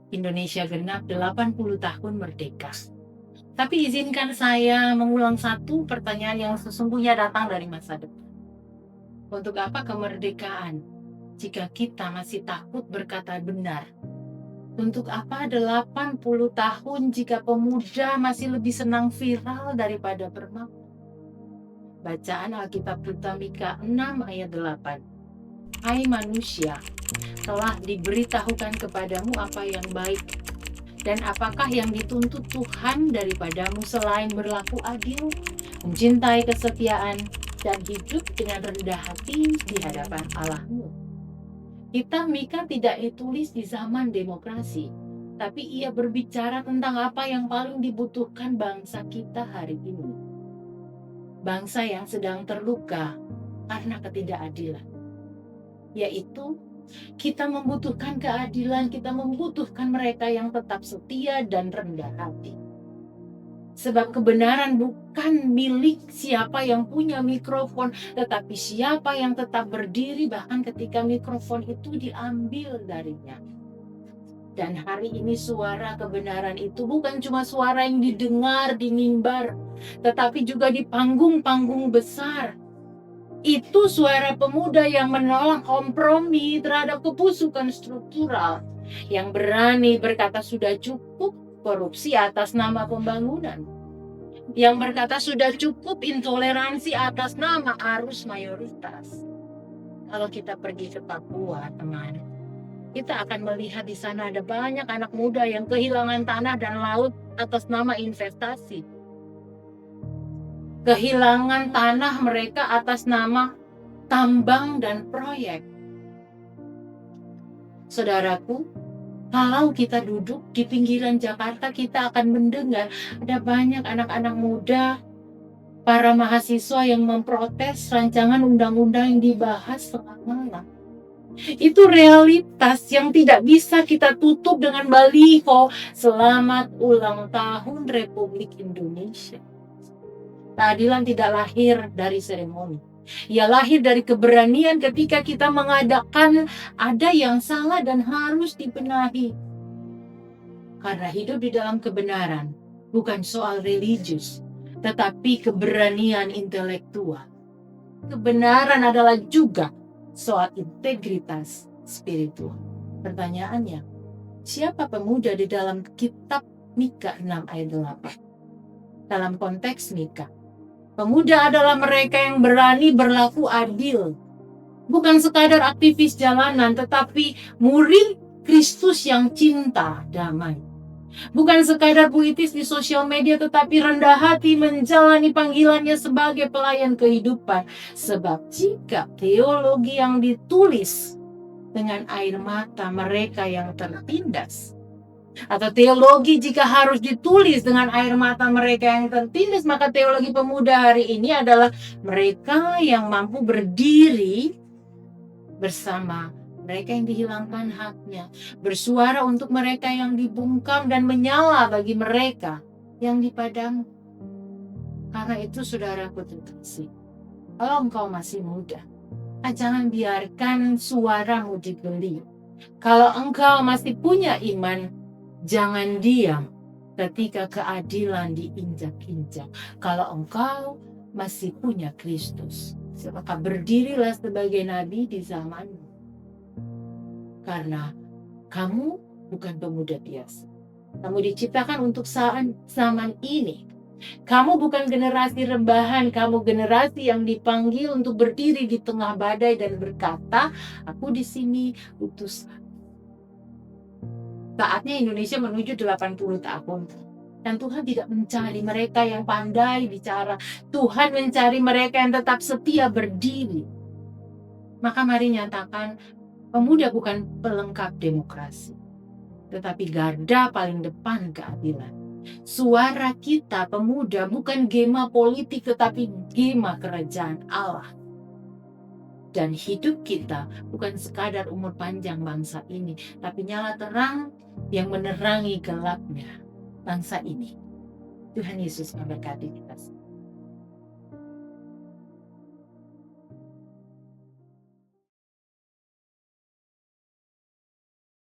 Indonesia genap 80 tahun merdeka. Tapi izinkan saya mengulang satu pertanyaan yang sesungguhnya datang dari masa depan. Untuk apa kemerdekaan jika kita masih takut berkata benar? Untuk apa 80 tahun jika pemuda masih lebih senang viral daripada bermakna? Bacaan Alkitab kita Mika 6 ayat 8. Hai manusia, telah diberitahukan kepadamu apa yang baik. Dan apakah yang dituntut Tuhan daripadamu selain berlaku adil, mencintai kesetiaan, dan hidup dengan rendah hati di hadapan Allahmu? Kitab Mika tidak ditulis di zaman demokrasi, tapi ia berbicara tentang apa yang paling dibutuhkan bangsa kita hari ini. Bangsa yang sedang terluka karena ketidakadilan, yaitu kita membutuhkan keadilan, kita membutuhkan mereka yang tetap setia dan rendah hati. Sebab kebenaran bukan milik siapa yang punya mikrofon, tetapi siapa yang tetap berdiri bahkan ketika mikrofon itu diambil darinya. Dan hari ini suara kebenaran itu bukan cuma suara yang didengar di mimbar, tetapi juga di panggung-panggung besar. Itu suara pemuda yang menolak kompromi terhadap kebusukan struktural, yang berani berkata sudah cukup korupsi atas nama pembangunan, yang berkata sudah cukup intoleransi atas nama arus mayoritas. Kalau kita pergi ke Papua, teman, kita akan melihat di sana ada banyak anak muda yang kehilangan tanah dan laut atas nama investasi. Kehilangan tanah mereka atas nama tambang dan proyek. Saudaraku, kalau kita duduk di pinggiran Jakarta, kita akan mendengar ada banyak anak-anak muda, para mahasiswa yang memprotes rancangan undang-undang yang dibahas tengah malam. Itu realitas yang tidak bisa kita tutup dengan baliho "Selamat ulang tahun Republik Indonesia". Keadilan tidak lahir dari seremoni. Ia lahir dari keberanian ketika kita mengadakan ada yang salah dan harus dibenahi. Karena hidup di dalam kebenaran bukan soal religius, tetapi keberanian intelektual. Kebenaran adalah juga soal integritas spiritual. Pertanyaannya, siapa pemuda di dalam kitab Mika 6 ayat 8? Dalam konteks Mika, pemuda adalah mereka yang berani berlaku adil. Bukan sekadar aktivis jalanan, tetapi murid Kristus yang cinta damai. Bukan sekadar puitis di sosial media, tetapi rendah hati menjalani panggilannya sebagai pelayan kehidupan. Sebab jika teologi yang ditulis dengan air mata mereka yang tertindas, atau teologi jika harus ditulis dengan air mata mereka yang tertindas, maka teologi pemuda hari ini adalah mereka yang mampu berdiri bersama mereka yang dihilangkan haknya, bersuara untuk mereka yang dibungkam dan menyala bagi mereka yang dipadamkan. Karena itu saudaraku terkasih, kalau engkau masih muda, jangan biarkan suaramu dibeli. Kalau engkau masih punya iman, jangan diam ketika keadilan diinjak-injak. Kalau engkau masih punya Kristus, maka berdirilah sebagai nabi di zamanmu. Karena kamu bukan pemuda biasa. Kamu diciptakan untuk zaman ini. Kamu bukan generasi rebahan, kamu generasi yang dipanggil untuk berdiri di tengah badai dan berkata, aku di sini utus. Saatnya Indonesia menuju 80 tahun. Dan Tuhan tidak mencari mereka yang pandai bicara. Tuhan mencari mereka yang tetap setia berdiri. Maka mari nyatakan, pemuda bukan pelengkap demokrasi, tetapi garda paling depan keadilan. Suara kita pemuda bukan gema politik, tetapi gema kerajaan Allah. Dan hidup kita bukan sekadar umur panjang bangsa ini, tapi nyala terang yang menerangi gelapnya bangsa ini. Tuhan Yesus memberkati kita.